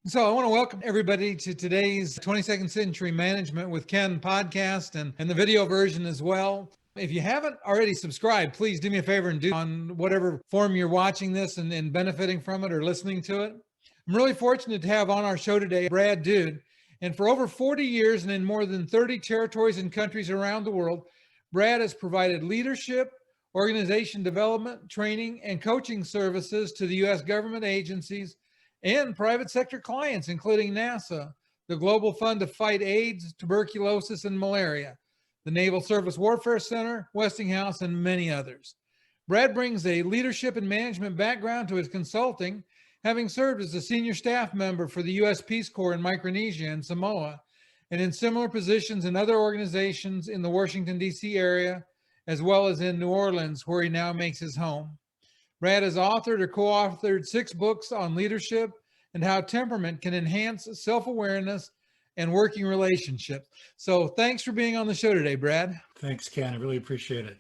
So I want to welcome everybody to today's 22nd Century Management with Ken podcast and the video version as well. If you haven't already subscribed, please do me a favor and do on whatever form you're watching this and benefiting from it or listening to it. I'm really fortunate to have on our show today Brad Dude. And for over 40 years and in more than 30 territories and countries around the world, Brad has provided leadership, organization development, training, and coaching services to the U.S. government agencies and private sector clients, including NASA, the Global Fund to Fight AIDS, Tuberculosis, and Malaria, the Naval Surface Warfare Center, Westinghouse, and many others. Brad brings a leadership and management background to his consulting, having served as a senior staff member for the U.S. Peace Corps in Micronesia and Samoa, and in similar positions in other organizations in the Washington, D.C. area, as well as in New Orleans, where he now makes his home. Brad has authored or co-authored 6 books on leadership and how temperament can enhance self-awareness and working relationships. So thanks for being on the show today, Brad. Thanks, Ken. I really appreciate it.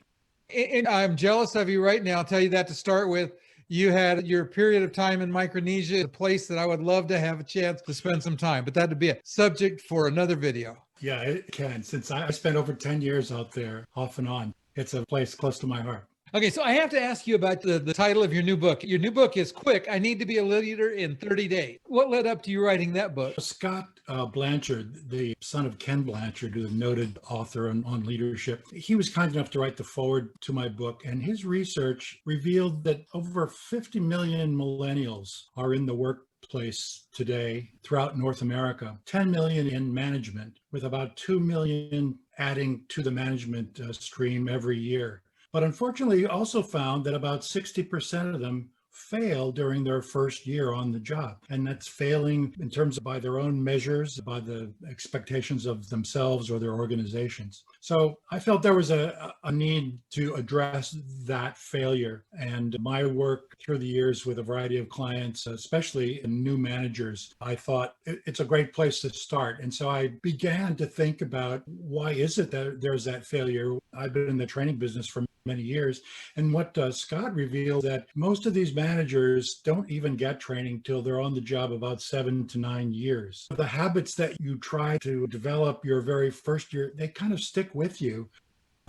And I'm jealous of you right now. I'll tell you that to start with. You had your period of time in Micronesia, a place that I would love to have a chance to spend some time, but that'd be a subject for another video. Yeah, it can. Since I spent over 10 years out there off and on, it's a place close to my heart. Okay, so I have to ask you about the title of your new book. Your new book is Quick, I Need to Be a Leader in 30 Days. What led up to you writing that book? Scott Blanchard, the son of Ken Blanchard, who's a noted author on leadership, he was kind enough to write the foreword to my book, and his research revealed that over 50 million millennials are in the workplace today throughout North America, 10 million in management, with about 2 million adding to the management stream every year. But unfortunately, he also found that about 60% of them fail during their first year on the job. And that's failing in terms of by their own measures, by the expectations of themselves or their organizations. So I felt there was a need to address that failure. And my work through the years with a variety of clients, especially new managers, I thought it's a great place to start. And so I began to think about why is it that there's that failure? I've been in the training business for many years. And what Scott revealed that most of these managers don't even get training till they're on the job about 7 to 9 years. The habits that you try to develop your very first year, they kind of stick with you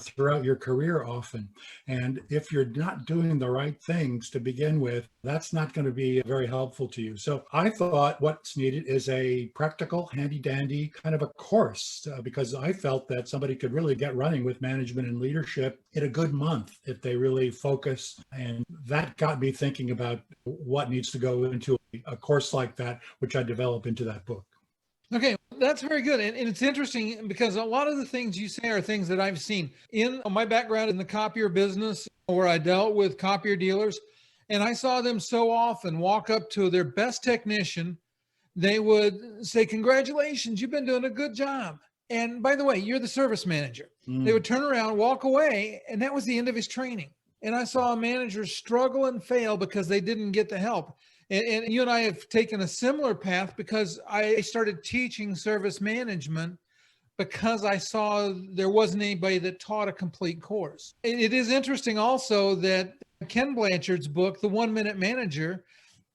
throughout your career often. And if you're not doing the right things to begin with, that's not going to be very helpful to you. So I thought what's needed is a practical, handy-dandy kind of a course, because I felt that somebody could really get running with management and leadership in a good month if they really focus. And that got me thinking about what needs to go into a course like that, which I develop into that book. Okay, that's very good. And it's interesting because a lot of the things you say are things that I've seen in my background in the copier business, where I dealt with copier dealers. And I saw them so often walk up to their best technician. They would say, "Congratulations, you've been doing a good job. And by the way, you're the service manager." They would turn around, walk away, and that was the end of his training. And I saw managers struggle and fail because they didn't get the help. And you and I have taken a similar path because I started teaching service management because I saw there wasn't anybody that taught a complete course. It is interesting also that Ken Blanchard's book, The 1 Minute Manager,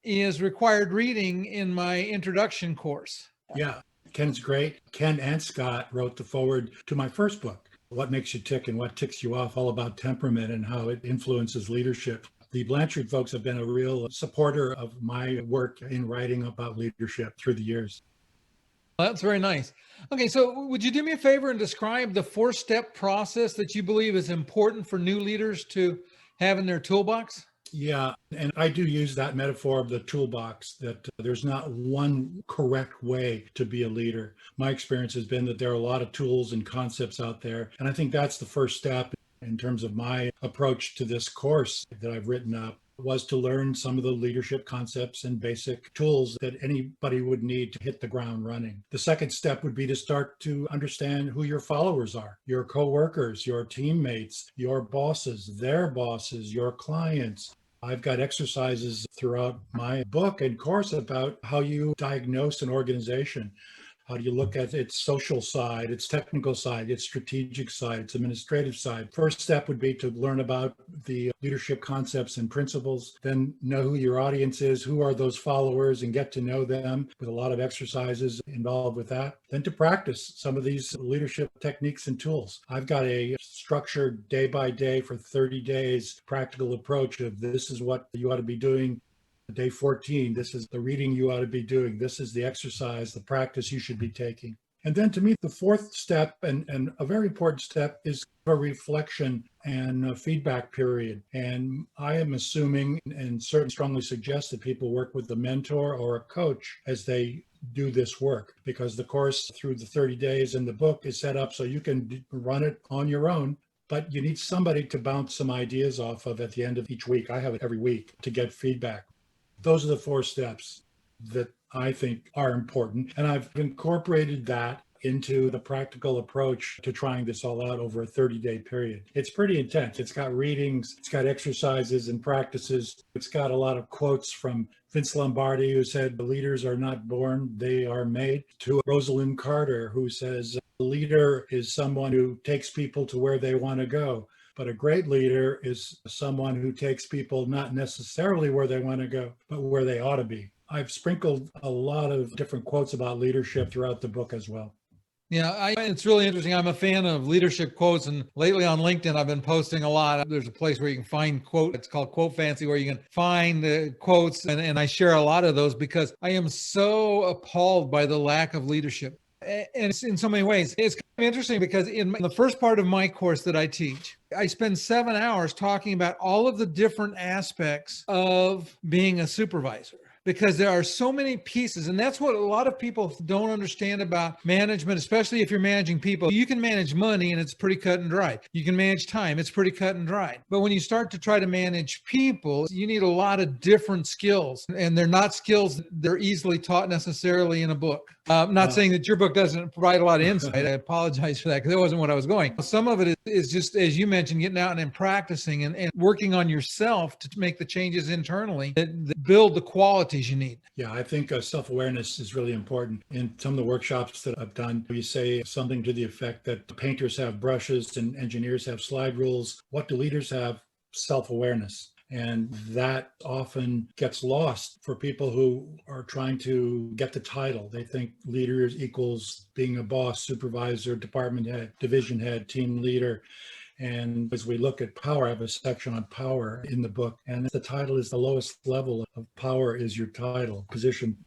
is required reading in my introduction course. Yeah, Ken's great. Ken and Scott wrote the foreword to my first book, What Makes You Tick and What Ticks You Off, all about temperament and how it influences leadership. The Blanchard folks have been a real supporter of my work in writing about leadership through the years. That's very nice. Okay, so would you do me a favor and describe the 4-step process that you believe is important for new leaders to have in their toolbox? Yeah, and I do use that metaphor of the toolbox, that there's not one correct way to be a leader. My experience has been that there are a lot of tools and concepts out there, and I think that's the first step in terms of my approach to this course that I've written up, was to learn some of the leadership concepts and basic tools that anybody would need to hit the ground running. The second step would be to start to understand who your followers are, your coworkers, your teammates, your bosses, their bosses, your clients. I've got exercises throughout my book and course about how you diagnose an organization. How do you look at its social side, its technical side, its strategic side, its administrative side? First step would be to learn about the leadership concepts and principles, then know who your audience is, who are those followers, and get to know them with a lot of exercises involved with that. Then to practice some of these leadership techniques and tools. I've got a structured day by day for 30 days practical approach of this is what you ought to be doing. Day 14, this is the reading you ought to be doing. This is the exercise, the practice you should be taking. And then to me, the fourth step and a very important step is a reflection and a feedback period. And I am assuming and certainly strongly suggest that people work with a mentor or a coach as they do this work, because the course through the 30 days in the book is set up so you can run it on your own. But you need somebody to bounce some ideas off of at the end of each week. I have it every week to get feedback. Those are the 4 steps that I think are important. And I've incorporated that into the practical approach to trying this all out over a 30-day period. It's pretty intense. It's got readings, it's got exercises and practices. It's got a lot of quotes from Vince Lombardi, who said, leaders are not born, they are made, to Rosalind Carter, who says, a leader is someone who takes people to where they want to go. But a great leader is someone who takes people not necessarily where they want to go, but where they ought to be. I've sprinkled a lot of different quotes about leadership throughout the book as well. Yeah, it's really interesting. I'm a fan of leadership quotes, and lately on LinkedIn, I've been posting a lot. There's a place where you can find quote. It's called Quote Fancy, where you can find the quotes, and I share a lot of those because I am so appalled by the lack of leadership. And it's in so many ways. It's kind of interesting because in the first part of my course that I teach, I spend 7 hours talking about all of the different aspects of being a supervisor, because there are so many pieces. And that's what a lot of people don't understand about management, especially if you're managing people. You can manage money and it's pretty cut and dry. You can manage time. It's pretty cut and dry. But when you start to try to manage people, you need a lot of different skills, and they're not skills that they're easily taught necessarily in a book. Not saying that your book doesn't provide a lot of insight. I apologize for that because that wasn't what I was going. Some of it is just, as you mentioned, getting out and practicing and working on yourself to make the changes internally that build the qualities you need. Yeah, I think self-awareness is really important. In some of the workshops that I've done, you say something to the effect that painters have brushes and engineers have slide rules. What do leaders have? Self-awareness. And that often gets lost for people who are trying to get the title. They think leaders equals being a boss, supervisor, department head, division head, team leader. And as we look at power, I have a section on power in the book. And the title is the lowest level of power is your title, position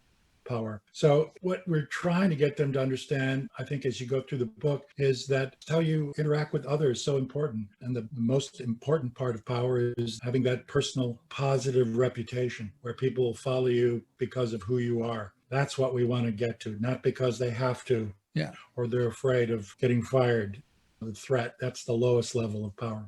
power. So what we're trying to get them to understand, I think, as you go through the book, is that how you interact with others is so important. And the most important part of power is having that personal positive reputation where people will follow you because of who you are. That's what we want to get to, not because they have to, or they're afraid of getting fired. The threat, that's the lowest level of power.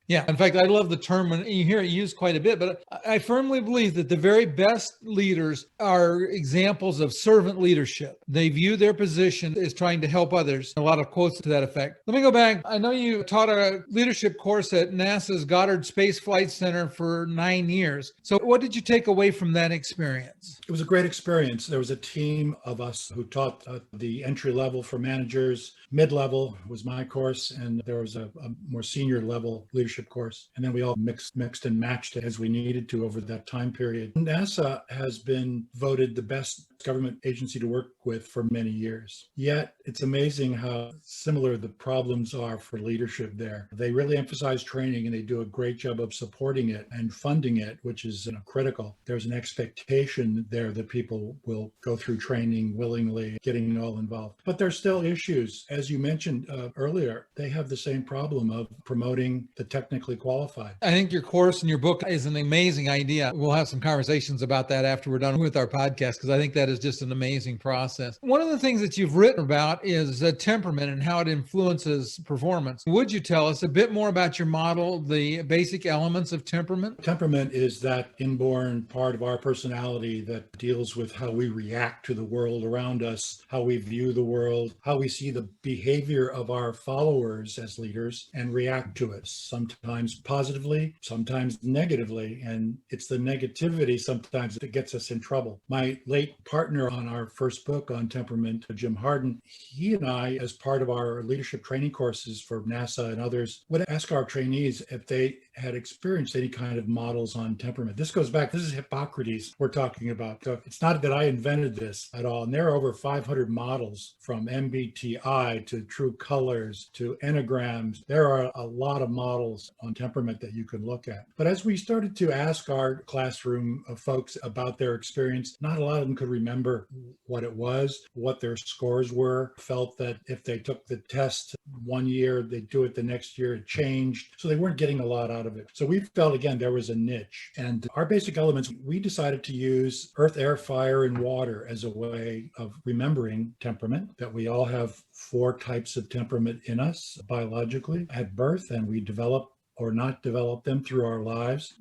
Yeah. In fact, I love the term, and you hear it used quite a bit, but I firmly believe that the very best leaders are examples of servant leadership. They view their position as trying to help others. A lot of quotes to that effect. Let me go back. I know you taught a leadership course at NASA's Goddard Space Flight Center for 9 years. So what did you take away from that experience? It was a great experience. There was a team of us who taught the entry level for managers. Mid-level was my course, and there was a more senior level leadership course. And then we all mixed and matched it as we needed to over that time period. NASA has been voted the best government agency to work with for many years. Yet it's amazing how similar the problems are for leadership there. They really emphasize training, and they do a great job of supporting it and funding it, which is critical. There's an expectation there that people will go through training willingly, getting all involved. But there's still issues. As you mentioned earlier, they have the same problem of promoting the technically qualified. I think your course and your book is an amazing idea. We'll have some conversations about that after we're done with our podcast, because I think that is just an amazing process. One of the things that you've written about is temperament and how it influences performance. Would you tell us a bit more about your model, the basic elements of temperament? Temperament is that inborn part of our personality that deals with how we react to the world around us, how we view the world, how we see the behavior of our followers as leaders and react to it. Sometimes sometimes positively, sometimes negatively. And it's the negativity sometimes that gets us in trouble. My late partner on our first book on temperament, Jim Harden, he and I, as part of our leadership training courses for NASA and others, would ask our trainees if they had experienced any kind of models on temperament. This goes back, this is Hippocrates we're talking about. So it's not that I invented this at all. And there are over 500 models, from MBTI to True Colors to Enneagrams. There are a lot of models on temperament that you can look at. But as we started to ask our classroom of folks about their experience, not a lot of them could remember what it was, what their scores were, felt that if they took the test one year, they'd do it the next year, it changed. So they weren't getting a lot out of it. So we felt, again, there was a niche. And our basic elements, we decided to use earth, air, fire, and water as a way of remembering temperament, that we all have 4 types of temperament in us biologically at birth, and we develop or not develop them through our lives.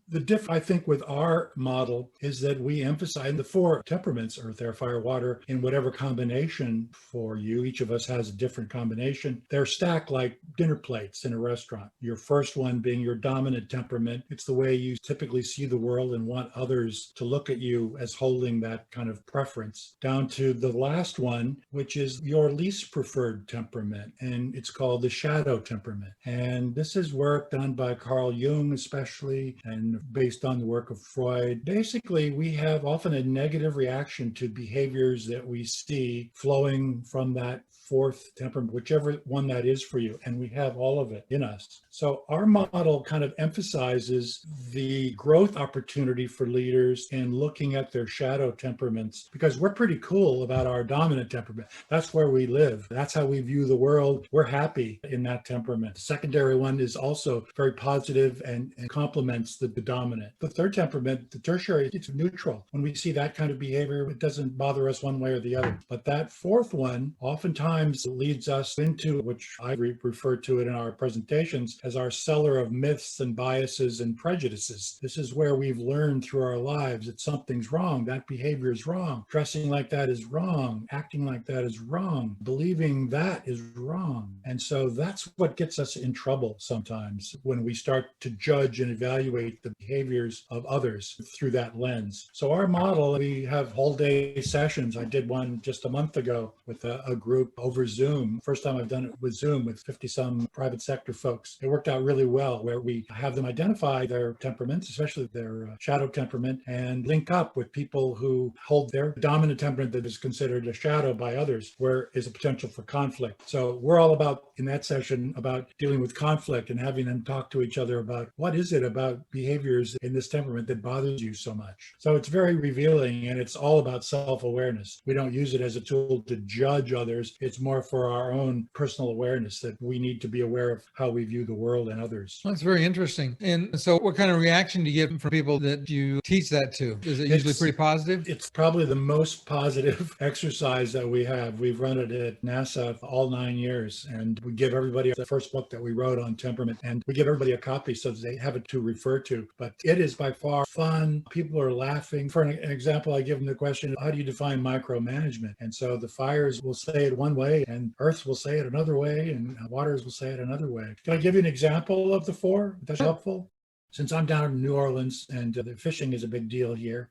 The difference, I think, with our model is that we emphasize the 4 temperaments, earth, air, fire, water, in whatever combination for you. Each of us has a different combination. They're stacked like dinner plates in a restaurant. Your first one being your dominant temperament. It's the way you typically see the world and want others to look at you as holding that kind of preference. Down to the last one, which is your least preferred temperament, and it's called the shadow temperament. And this is work done by Carl Jung especially, and based on the work of Freud. Basically, we have often a negative reaction to behaviors that we see flowing from that 4th temperament, whichever one that is for you. And we have all of it in us. So our model kind of emphasizes the growth opportunity for leaders in looking at their shadow temperaments, because we're pretty cool about our dominant temperament. That's where we live. That's how we view the world. We're happy in that temperament. The secondary one is also very positive and complements the dominant. The 3rd temperament, the tertiary, it's neutral. When we see that kind of behavior, it doesn't bother us one way or the other. But that 4th one oftentimes leads us into, which I refer to it in our presentations as our cellar of myths and biases and prejudices. This is where we've learned through our lives that something's wrong, that behavior is wrong, dressing like that is wrong, acting like that is wrong, believing that is wrong. And so that's what gets us in trouble sometimes, when we start to judge and evaluate the behaviors of others through that lens. So our model, we have whole day sessions. I did one just a month ago with a group over Zoom. First time I've done it with Zoom with 50 some private sector folks. It worked out really well, where we have them identify their temperaments, especially their shadow temperament, and link up with people who hold their dominant temperament that is considered a shadow by others, where is a potential for conflict. So we're all about, in that session, about dealing with conflict and having them talk to each other about what is it about behaviors in this temperament that bothers you so much. So it's very revealing, and it's all about self-awareness. We don't use it as a tool to judge others. It's more for our own personal awareness, that we need to be aware of how we view the world and others. That's very interesting. And so what kind of reaction do you get from people that you teach that to? Is it usually pretty positive? It's probably the most positive exercise that we have. We've run it at NASA all 9 years, and we give everybody the first book that we wrote on temperament, and we give everybody a copy so that they have it to refer to. But it is by far fun. People are laughing. For an example, I give them the question, how do you define micromanagement? And so the fires will say it one way, and earths will say it another way, and waters will say it another way. Can I give you an example of the 4? That's helpful. Since I'm down in New Orleans, and the fishing is a big deal here,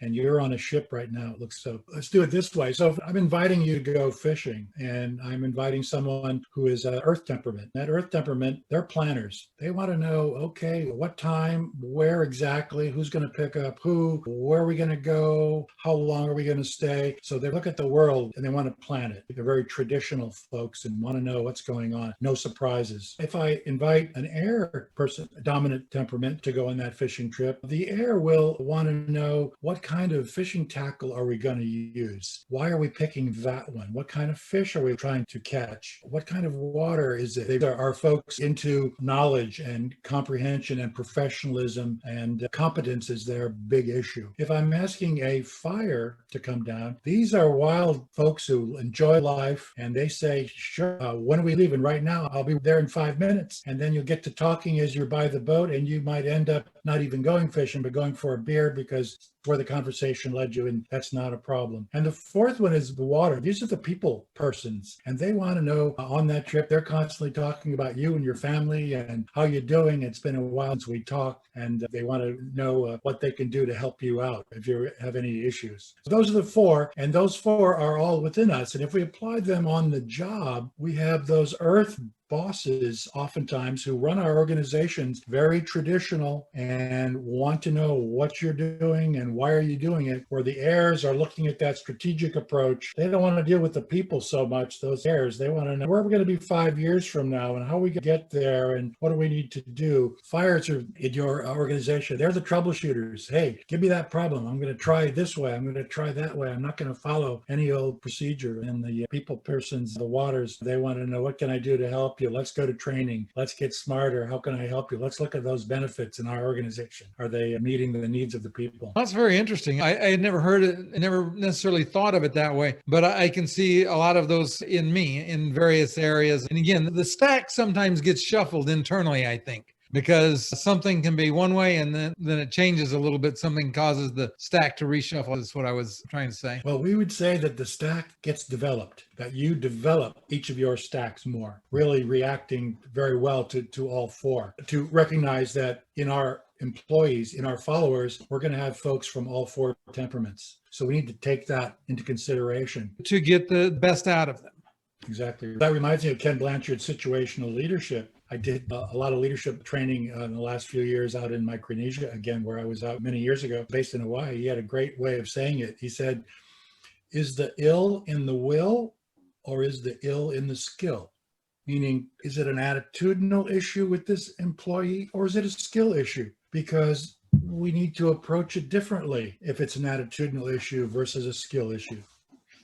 and you're on a ship right now, it looks so. Let's do it this way. So I'm inviting you to go fishing, and I'm inviting someone who is earth temperament. That earth temperament, they're planners. They want to know, okay, what time, where exactly, who's going to pick up who, where are we going to go, how long are we going to stay? So they look at the world and they want to plan it. They're very traditional folks and want to know what's going on. No surprises. If I invite an air person, a dominant temperament, to go on that fishing trip, the air will want to know, what kind of fishing tackle are we going to use? Why are we picking that one? What kind of fish are we trying to catch? What kind of water is it? There are folks into knowledge and comprehension and professionalism, and competence is their big issue. If I'm asking a fire to come down, these are wild folks who enjoy life, and they say, sure, when are we leaving? Right now, I'll be there in 5 minutes. And then you'll get to talking as you're by the boat, and you might end up not even going fishing, but going for a beer, because where the conversation led you, and that's not a problem. And the fourth one is the water. These are the people persons, and they want to know on that trip, they're constantly talking about you and your family and how you're doing. It's been a while since we talked, and they want to know what they can do to help you out if you have any issues. So those are the four, and those four are all within us. And if we apply them on the job, we have those earth bosses oftentimes who run our organizations very traditional and want to know what you're doing and why are you doing it, where the heirs are looking at that strategic approach. They don't want to deal with the people so much, those heirs. They want to know where we're going to be 5 years from now and how we get there and what do we need to do. Fires are in your organization. They're the troubleshooters. Hey, give me that problem. I'm going to try this way. I'm going to try that way. I'm not going to follow any old procedure. And the people persons, the waters, they want to know, what can I do to help you? Let's go to training. Let's get smarter. How can I help you? Let's look at those benefits in our organization. Are they meeting the needs of the people? That's very interesting. I had never heard it, never necessarily thought of it that way, but I can see a lot of those in me in various areas. And again, the stack sometimes gets shuffled internally, I think, because something can be one way and then it changes a little bit. Something causes the stack to reshuffle is what I was trying to say. Well, we would say that the stack gets developed, that you develop each of your stacks more, really reacting very well to all four, to recognize that in our employees, in our followers, we're going to have folks from all four temperaments. So we need to take that into consideration to get the best out of them. Exactly. That reminds me of Ken Blanchard's situational leadership. I did a lot of leadership training in the last few years out in Micronesia, again, where I was out many years ago, based in Hawaii. He had a great way of saying it. He said, is the ill in the will or is the ill in the skill? Meaning, is it an attitudinal issue with this employee or is it a skill issue? Because we need to approach it differently if it's an attitudinal issue versus a skill issue.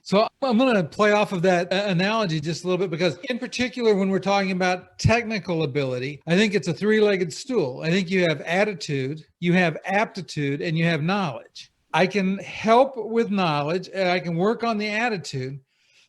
So I'm going to play off of that analogy just a little bit, because in particular, when we're talking about technical ability, I think it's a three-legged stool. I think you have attitude, you have aptitude, and you have knowledge. I can help with knowledge and I can work on the attitude.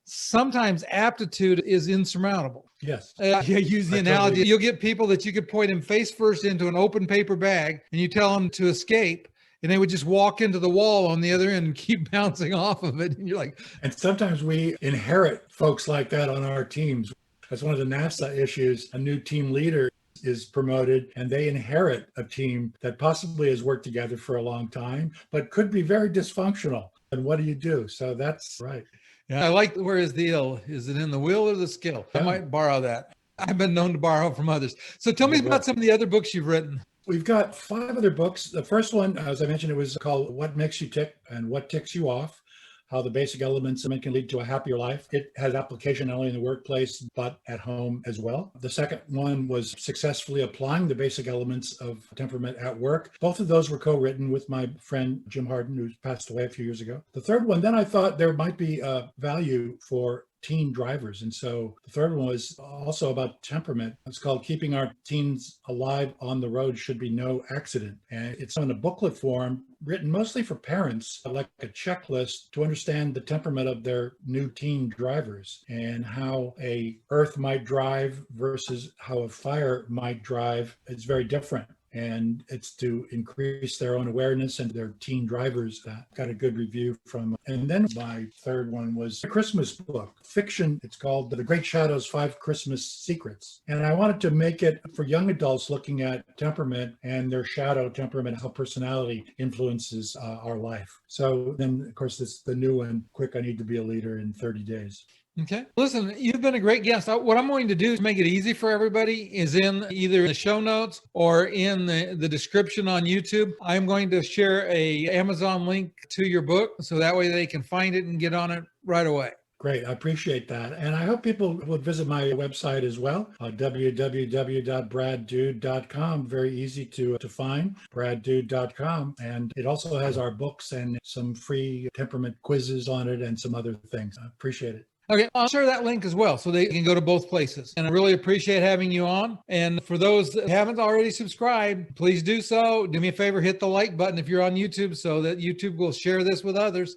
Sometimes aptitude is insurmountable. Yes. You use the analogy. You'll get people that you could point them face first into an open paper bag and you tell them to escape, and they would just walk into the wall on the other end and keep bouncing off of it. And you're like, and sometimes we inherit folks like that on our teams. That's one of the NASA issues. A new team leader is promoted and they inherit a team that possibly has worked together for a long time, but could be very dysfunctional. And what do you do? So that's right. Yeah, I like, where is the ill? Is it in the will or the skill? I might borrow that. I've been known to borrow from others. So tell me about some of the other books you've written. We've got 5 other books. The first one, as I mentioned, it was called What Makes You Tick and What Ticks You Off, How the Basic Elements Can Lead to a Happier Life. It has application not only in the workplace, but at home as well. The second one was Successfully Applying the Basic Elements of Temperament at Work. Both of those were co-written with my friend Jim Harden, who passed away a few years ago. The third one, then I thought there might be a value for teen drivers. And so the third one was also about temperament. It's called Keeping Our Teens Alive on the Road Should Be No Accident. And it's in a booklet form written mostly for parents, like a checklist to understand the temperament of their new teen drivers and how a earth might drive versus how a fire might drive. It's very different. And it's to increase their own awareness and their teen drivers. That got a good review from. And then my third one was a Christmas book, fiction. It's called The Great Shadow's 5 Christmas Secrets. And I wanted to make it for young adults looking at temperament and their shadow temperament, how personality influences our life. So then, of course, this the new one, Quick, I Need to Be a Leader in 30 Days. Okay. Listen, you've been a great guest. What I'm going to do to make it easy for everybody is in either the show notes or in the description on YouTube. I'm going to share a Amazon link to your book so that way they can find it and get on it right away. Great. I appreciate that. And I hope people will visit my website as well, www.braddude.com. Very easy to find, braddude.com. And it also has our books and some free temperament quizzes on it and some other things. I appreciate it. Okay, I'll share that link as well so they can go to both places. And I really appreciate having you on. And for those that haven't already subscribed, please do so. Do me a favor, hit the like button if you're on YouTube so that YouTube will share this with others.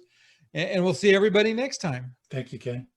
And we'll see everybody next time. Thank you, Ken.